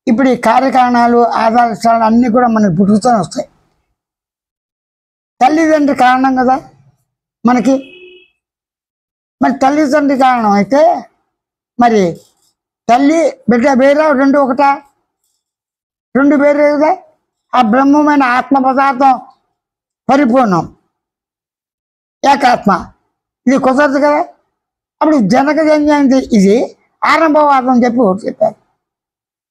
ఇప్పుడు ఈ కార్యకారణాలు ఆధారాలు అన్నీ కూడా మనకి పుట్టుకతోనే వస్తాయి. తల్లిదండ్రి కారణం కదా మనకి. మరి తల్లిదండ్రి కారణం అయితే మరి తల్లి బిడ్డ వేరే రెండు ఒకటా? రెండు వేరే కదా. ఆ బ్రహ్మమైన ఆత్మ పదార్థం పరిపూర్ణం ఏకాత్మ, ఇది కుదరదు కదా. అప్పుడు జనకజన్యంది ఇది ఆరంభవాదం చెప్పి ఒకటి చెప్పారు,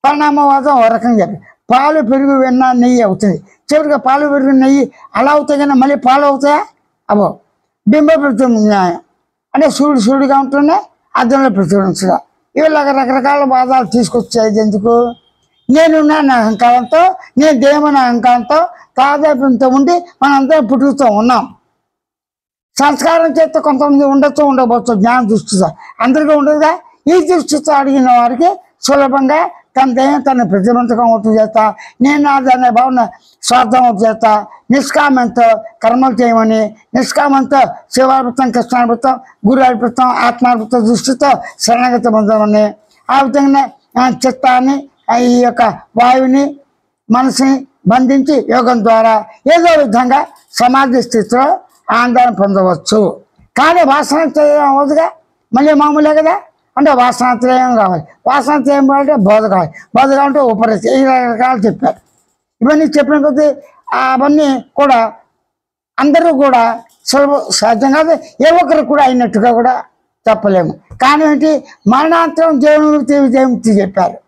పరిణామవాదం ఒక రకంగా చెప్పారు. పాలు పెరుగు వెన్న నెయ్యి అవుతుంది, చివరిగా పాలు పెరుగు నెయ్యి అలా అవుతాయి కానీ మళ్ళీ పాలు అవుతాయా? అబ్బో. బింబ ప్రతిన్యాయం అంటే సూర్యుడిగా ఉంటూనే అర్థంలో ప్రతిబింబించగా. ఇవిలాగ రకరకాల వాదాలు తీసుకొచ్చేది ఎందుకు? నేనున్నా నా అహంకారంతో, నేను దేవన అహంకారంతో తాదాప్యంతో ఉండి మనందరం పుట్టుకుతూ ఉన్నాం. సంస్కారం చేస్తే కొంతమంది ఉండొచ్చు, ఉండకపోవచ్చు, జ్ఞాన దృష్టితో. అందరికీ ఉండదుగా. ఈ దృష్టితో అడిగిన వారికి సులభంగా తన దేహం తన ప్రతిబంధకం అవుతూ చేస్తా, నేను అనే భావన స్వార్థం అవుతూ చేస్తా, నిష్కామంతో కర్మలు చేయమని, నిష్కామంతో శివార్పితం, కృష్ణార్పితం, గురువార్పితం, ఆత్మార్పితం దృష్టితో శరణాగత పొందమని, ఆ విధంగా చిత్తాన్ని ఈ యొక్క వాయువుని మనసుని బంధించి యోగం ద్వారా ఏదో విధంగా సమాధి స్థితిలో ఆనందాన్ని పొందవచ్చు. కానీ వాసనాత్రయం అవ్వదుగా, మళ్ళీ మామూలే కదా. అంటే వాసనాత్రయం కావాలి, వాసనాత్రయం కావాలంటే బోధ కావాలి, బోధ కావాలంటే ఉపరతి, ఈ రకాలు చెప్పారు. ఇవన్నీ చెప్పిన కొద్దీ అవన్నీ కూడా అందరూ కూడా సాధ్యం కాదు, ఏ ఒక్కరు కూడా అయినట్టుగా కూడా చెప్పలేము. కానీ ఏంటి, మరణాంతరం జీవన్ముక్తి విజయముక్తి చెప్పారు.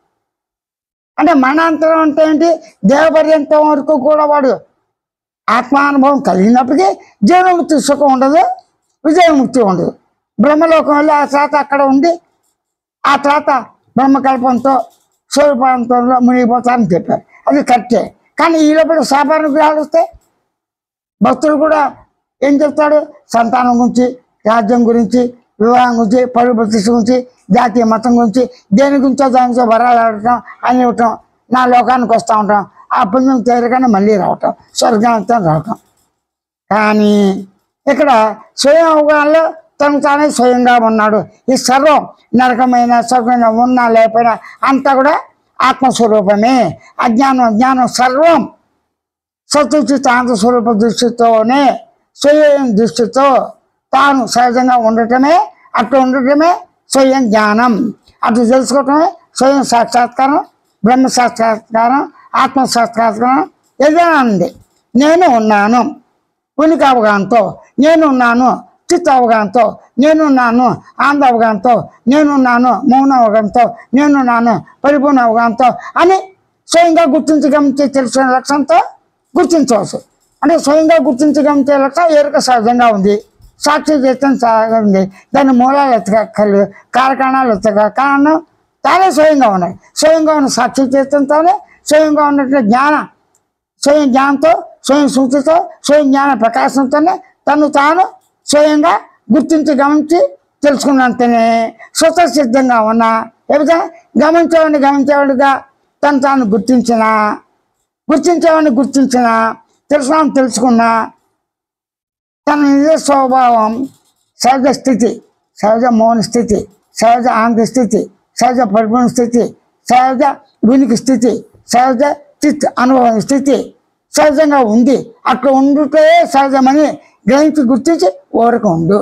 అంటే మరణాంతరం అంటే ఏంటి, దేవపర్యంతం వరకు కూడా వాడు ఆత్మానుభవం కలిగినప్పటికీ జీవన్ముక్తి సుఖం ఉండదు, విజయముక్తి ఉండదు. బ్రహ్మలోకం వెళ్ళి ఆ తర్వాత అక్కడ ఉండి ఆ తర్వాత బ్రహ్మకల్పంతో స్వరూపాంతంలో మునిగిపోతారని చెప్పారు. అది కరెక్టే. కానీ ఈ లోపల సాధారణ గ్రహాలు వస్తాయి. భక్తులు కూడా ఏం చెప్తాడు, సంతానం గురించి, రాజ్యం గురించి, వివాహం గురించి, పరుగు ప్రతిష్ఠ గురించి, జాతీయ మతం గురించి, దేని గురించో దాని గురించో వరాలు ఆడటం అని ఇవ్వటం, నా లోకానికి వస్తూ ఉంటాం, ఆ పుణ్యం తీరగానే మళ్ళీ రావటం, స్వర్గాంతం రావటం. కానీ ఇక్కడ స్వయం అవగాహనలో తను తానే స్వయంగా ఉన్నాడు. ఈ సర్వం నరకమైన స్వర్గమైన ఉన్నా లేకపోయినా అంతా కూడా ఆత్మస్వరూపమే. అజ్ఞానం సర్వం సతుచిత ఆంతస్వరూప దృష్టితోనే, స్వయం దృష్టితో తాను సహజంగా ఉండటమే, అట్లా ఉండటమే స్వయం జ్ఞానం. అటు తెలుసుకోవటమే స్వయం సాక్షాత్కారం, బ్రహ్మ సాక్షాత్కారం, ఆత్మ సాక్షాత్కారం. ఏదైనా ఉంది, నేను ఉన్నాను ఉనికి అవగాహనతో, నేనున్నాను చిత్త అవగాహనతో, నేనున్నాను ఆనంద అవగాహనతో, నేనున్నాను మౌన అవగాహనతో, నేనున్నాను పరిపూర్ణ అవగాహనతో అని స్వయంగా గుర్తించి గమనించే తెలుసుకునే లక్ష్యంతో గుర్తించవచ్చు. అంటే స్వయంగా గుర్తించి గమనించే లక్ష్యం ఎరుక సహజంగా ఉంది, సాక్షి చైతన్యం సహజంగా ఉంది. దాని మూలాలు ఎత్తకలేదు, కారణాలు ఎత్తక, కారణం తానే స్వయంగా ఉన్నాయి. స్వయంగా ఉన్న సాక్షి చైతన్యంతోనే స్వయంగా ఉన్నటువంటి స్వయం జ్ఞానంతో, స్వయం సూచితో, స్వయం జ్ఞాన ప్రకాశంతోనే తను తాను స్వయంగా గుర్తించి గమనించి తెలుసుకున్నంతనే స్వతసిద్ధంగా ఉన్న ఏ విధంగా గమనించేవాడిగా తను తాను గుర్తించేవాడిని తెలుసుకున్నా తన నిజ స్వభావం, సహజ స్థితి, సహజ మౌన స్థితి, సహజ ఆనంద స్థితి, సహజ పరిపూర్ణ స్థితి, సహజ ఉనికి స్థితి, సహజ చిత్ అనుభవం స్థితి సహజంగా ఉంది. అట్లా ఉండుటే సహజమని గ్రహించి గుర్తించి ఓరక ఉండు.